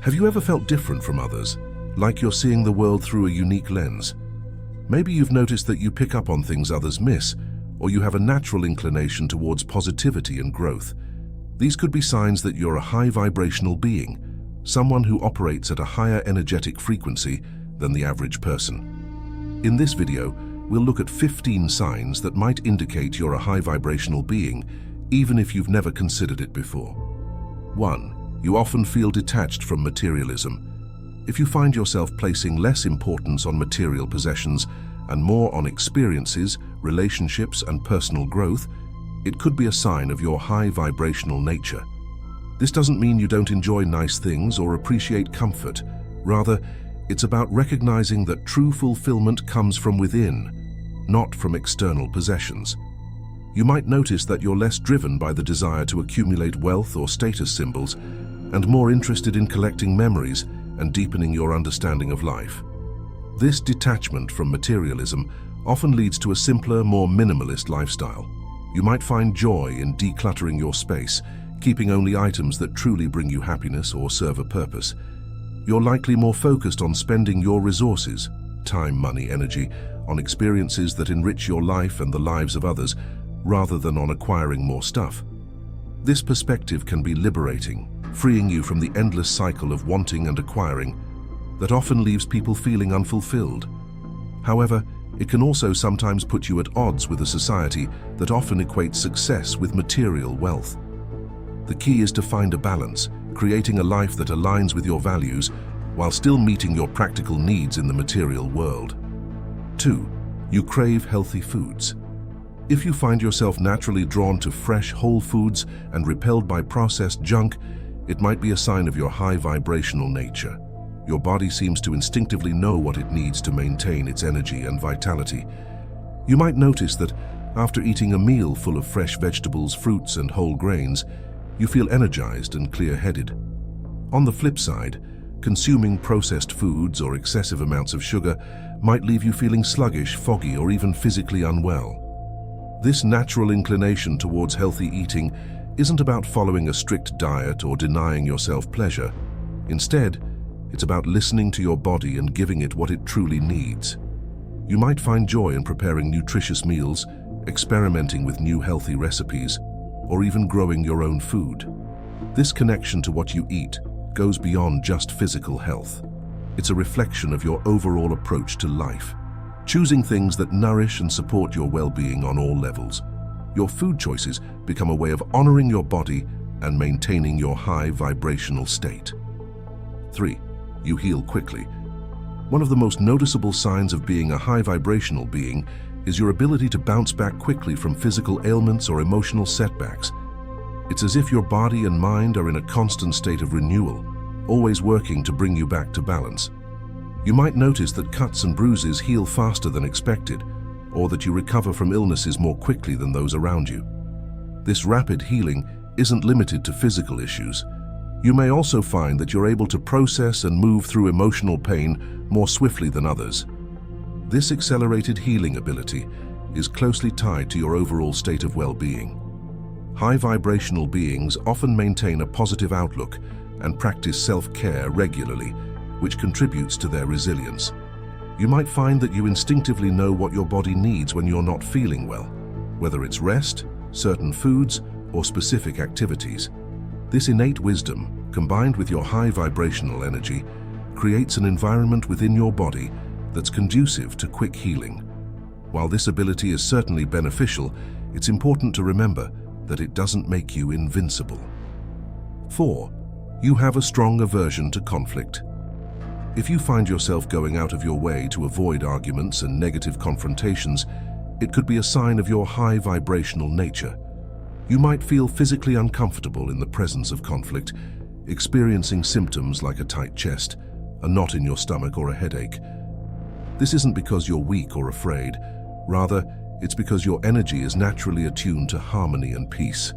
Have you ever felt different from others, like you're seeing the world through a unique lens? Maybe you've noticed that you pick up on things others miss, or you have a natural inclination towards positivity and growth. These could be signs that you're a high-vibrational being, someone who operates at a higher energetic frequency than the average person. In this video, we'll look at 15 signs that might indicate you're a high-vibrational being, even if you've never considered it before. 1. You often feel detached from materialism. If you find yourself placing less importance on material possessions and more on experiences, relationships, and personal growth, it could be a sign of your high-vibrational nature. This doesn't mean you don't enjoy nice things or appreciate comfort. Rather, it's about recognizing that true fulfillment comes from within, not from external possessions. You might notice that you're less driven by the desire to accumulate wealth or status symbols and more interested in collecting memories and deepening your understanding of life. This detachment from materialism often leads to a simpler, more minimalist lifestyle. You might find joy in decluttering your space, keeping only items that truly bring you happiness or serve a purpose. You're likely more focused on spending your resources, time, money, energy, on experiences that enrich your life and the lives of others, rather than on acquiring more stuff. This perspective can be liberating, freeing you from the endless cycle of wanting and acquiring that often leaves people feeling unfulfilled. However, it can also sometimes put you at odds with a society that often equates success with material wealth. The key is to find a balance, creating a life that aligns with your values while still meeting your practical needs in the material world. 2. You crave healthy foods. If you find yourself naturally drawn to fresh, whole foods and repelled by processed junk, it might be a sign of your high-vibrational nature. Your body seems to instinctively know what it needs to maintain its energy and vitality. You might notice that after eating a meal full of fresh vegetables, fruits, and whole grains, you feel energized and clear-headed. On the flip side, consuming processed foods or excessive amounts of sugar might leave you feeling sluggish, foggy, or even physically unwell. This natural inclination towards healthy eating isn't about following a strict diet or denying yourself pleasure. Instead, it's about listening to your body and giving it what it truly needs. You might find joy in preparing nutritious meals, experimenting with new healthy recipes, or even growing your own food. This connection to what you eat goes beyond just physical health. It's a reflection of your overall approach to life, choosing things that nourish and support your well-being on all levels. Your food choices become a way of honoring your body and maintaining your high vibrational state. 3. You heal quickly. One of the most noticeable signs of being a high vibrational being is your ability to bounce back quickly from physical ailments or emotional setbacks. It's as if your body and mind are in a constant state of renewal, always working to bring you back to balance. You might notice that cuts and bruises heal faster than expected, or that you recover from illnesses more quickly than those around you. This rapid healing isn't limited to physical issues. You may also find that you're able to process and move through emotional pain more swiftly than others. This accelerated healing ability is closely tied to your overall state of well-being. High-vibrational beings often maintain a positive outlook and practice self-care regularly, which contributes to their resilience. You might find that you instinctively know what your body needs when you're not feeling well, whether it's rest, certain foods, or specific activities. This innate wisdom, combined with your high vibrational energy, creates an environment within your body that's conducive to quick healing. While this ability is certainly beneficial, it's important to remember that it doesn't make you invincible. 4. You have a strong aversion to conflict. If you find yourself going out of your way to avoid arguments and negative confrontations, it could be a sign of your high vibrational nature. You might feel physically uncomfortable in the presence of conflict, experiencing symptoms like a tight chest, a knot in your stomach, or a headache. This isn't because you're weak or afraid. Rather, it's because your energy is naturally attuned to harmony and peace.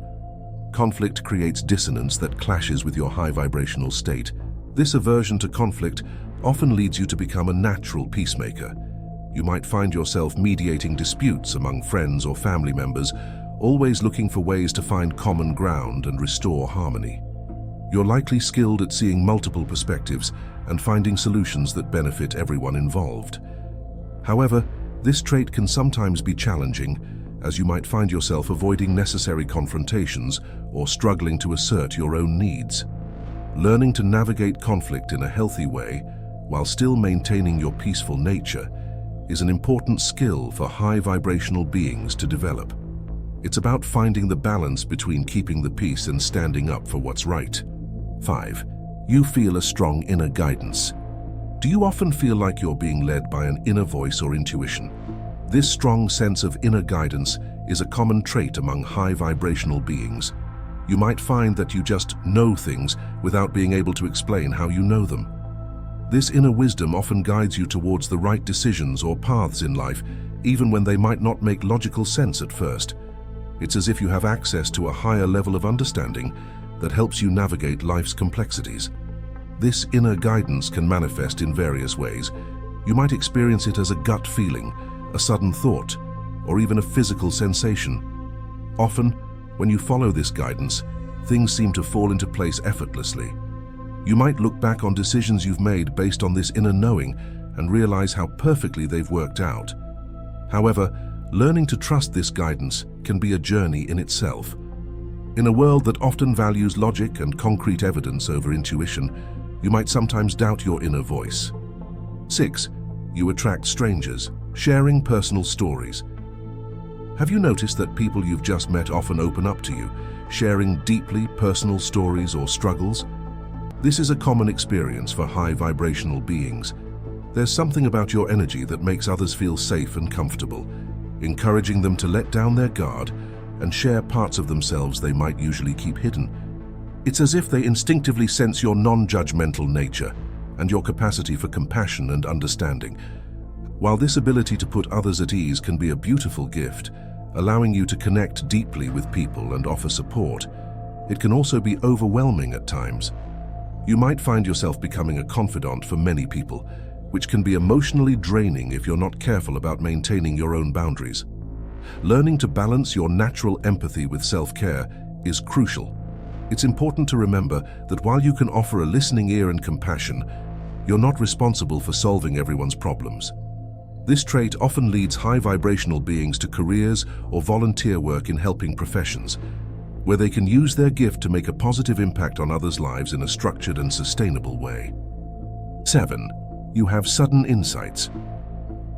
Conflict creates dissonance that clashes with your high vibrational state. This aversion to conflict often leads you to become a natural peacemaker. You might find yourself mediating disputes among friends or family members, always looking for ways to find common ground and restore harmony. You're likely skilled at seeing multiple perspectives and finding solutions that benefit everyone involved. However, this trait can sometimes be challenging, as you might find yourself avoiding necessary confrontations or struggling to assert your own needs. Learning to navigate conflict in a healthy way, while still maintaining your peaceful nature, is an important skill for high-vibrational beings to develop. It's about finding the balance between keeping the peace and standing up for what's right. 5. You feel a strong inner guidance. Do you often feel like you're being led by an inner voice or intuition? This strong sense of inner guidance is a common trait among high-vibrational beings. You might find that you just know things without being able to explain how you know them. This inner wisdom often guides you towards the right decisions or paths in life, even when they might not make logical sense at first. It's as if you have access to a higher level of understanding that helps you navigate life's complexities. This inner guidance can manifest in various ways. You might experience it as a gut feeling, a sudden thought, or even a physical sensation. Often, when you follow this guidance, things seem to fall into place effortlessly. You might look back on decisions you've made based on this inner knowing and realize how perfectly they've worked out. However, learning to trust this guidance can be a journey in itself. In a world that often values logic and concrete evidence over intuition, you might sometimes doubt your inner voice. 6. You attract strangers, sharing personal stories. Have you noticed that people you've just met often open up to you, sharing deeply personal stories or struggles? This is a common experience for high-vibrational beings. There's something about your energy that makes others feel safe and comfortable, encouraging them to let down their guard and share parts of themselves they might usually keep hidden. It's as if they instinctively sense your non-judgmental nature and your capacity for compassion and understanding. While this ability to put others at ease can be a beautiful gift, allowing you to connect deeply with people and offer support, it can also be overwhelming at times. You might find yourself becoming a confidant for many people, which can be emotionally draining if you're not careful about maintaining your own boundaries. Learning to balance your natural empathy with self-care is crucial. It's important to remember that while you can offer a listening ear and compassion, you're not responsible for solving everyone's problems. This trait often leads high-vibrational beings to careers or volunteer work in helping professions, where they can use their gift to make a positive impact on others' lives in a structured and sustainable way. 7. You have sudden insights.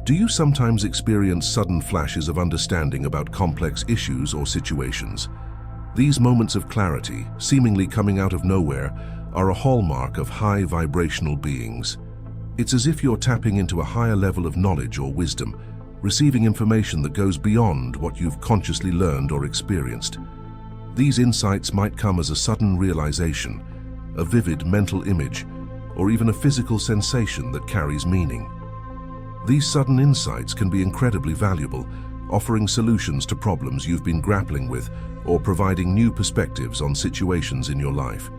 Do you sometimes experience sudden flashes of understanding about complex issues or situations? These moments of clarity, seemingly coming out of nowhere, are a hallmark of high-vibrational beings. It's as if you're tapping into a higher level of knowledge or wisdom, receiving information that goes beyond what you've consciously learned or experienced. These insights might come as a sudden realization, a vivid mental image, or even a physical sensation that carries meaning. These sudden insights can be incredibly valuable, offering solutions to problems you've been grappling with or providing new perspectives on situations in your life.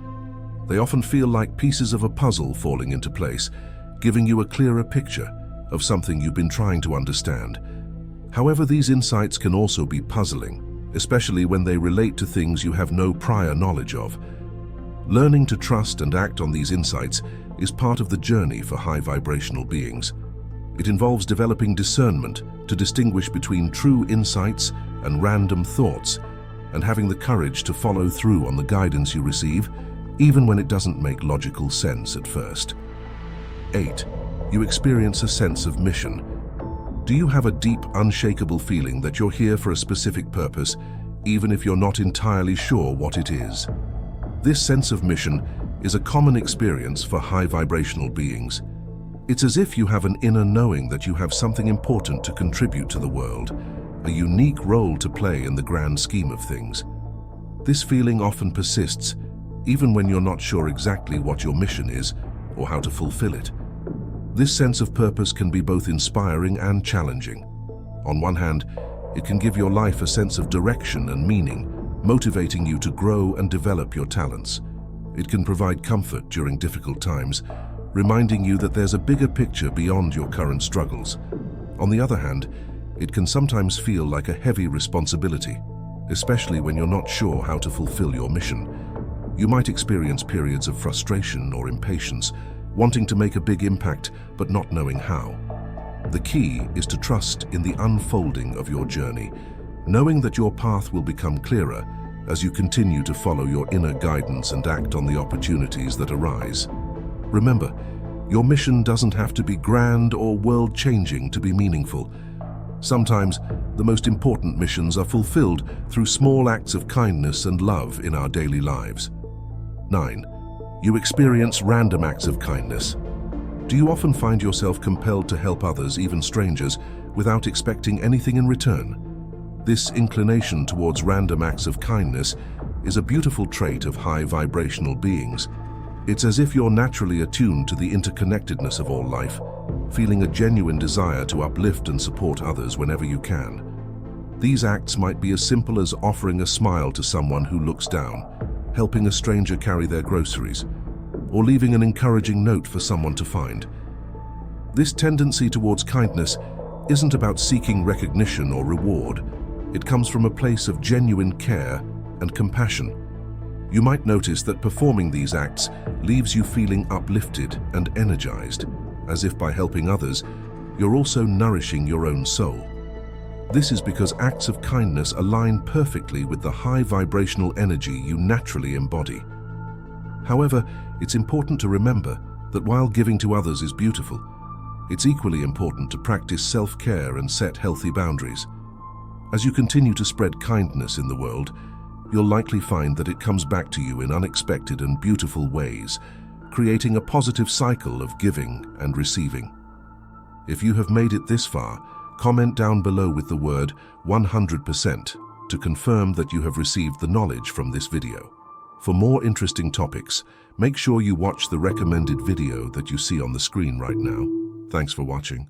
They often feel like pieces of a puzzle falling into place, giving you a clearer picture of something you've been trying to understand. However, these insights can also be puzzling, especially when they relate to things you have no prior knowledge of. Learning to trust and act on these insights is part of the journey for high-vibrational beings. It involves developing discernment to distinguish between true insights and random thoughts, and having the courage to follow through on the guidance you receive, even when it doesn't make logical sense at first. 8. You experience a sense of mission. Do you have a deep, unshakable feeling that you're here for a specific purpose, even if you're not entirely sure what it is? This sense of mission is a common experience for high-vibrational beings. It's as if you have an inner knowing that you have something important to contribute to the world, a unique role to play in the grand scheme of things. This feeling often persists, even when you're not sure exactly what your mission is or how to fulfill it. This sense of purpose can be both inspiring and challenging. On one hand, it can give your life a sense of direction and meaning, motivating you to grow and develop your talents. It can provide comfort during difficult times, reminding you that there's a bigger picture beyond your current struggles. On the other hand, it can sometimes feel like a heavy responsibility, especially when you're not sure how to fulfill your mission. You might experience periods of frustration or impatience, wanting to make a big impact but not knowing how. The key is to trust in the unfolding of your journey, knowing that your path will become clearer as you continue to follow your inner guidance and act on the opportunities that arise. Remember, your mission doesn't have to be grand or world-changing to be meaningful. Sometimes, the most important missions are fulfilled through small acts of kindness and love in our daily lives. 9. You experience random acts of kindness. Do you often find yourself compelled to help others, even strangers, without expecting anything in return? This inclination towards random acts of kindness is a beautiful trait of high-vibrational beings. It's as if you're naturally attuned to the interconnectedness of all life, feeling a genuine desire to uplift and support others whenever you can. These acts might be as simple as offering a smile to someone who looks down, helping a stranger carry their groceries, or leaving an encouraging note for someone to find. This tendency towards kindness isn't about seeking recognition or reward. It comes from a place of genuine care and compassion. You might notice that performing these acts leaves you feeling uplifted and energized, as if by helping others, you're also nourishing your own soul. This is because acts of kindness align perfectly with the high vibrational energy you naturally embody. However, it's important to remember that while giving to others is beautiful, it's equally important to practice self-care and set healthy boundaries. As you continue to spread kindness in the world, you'll likely find that it comes back to you in unexpected and beautiful ways, creating a positive cycle of giving and receiving. If you have made it this far, comment down below with the word 100% to confirm that you have received the knowledge from this video. For more interesting topics, make sure you watch the recommended video that you see on the screen right now. Thanks for watching.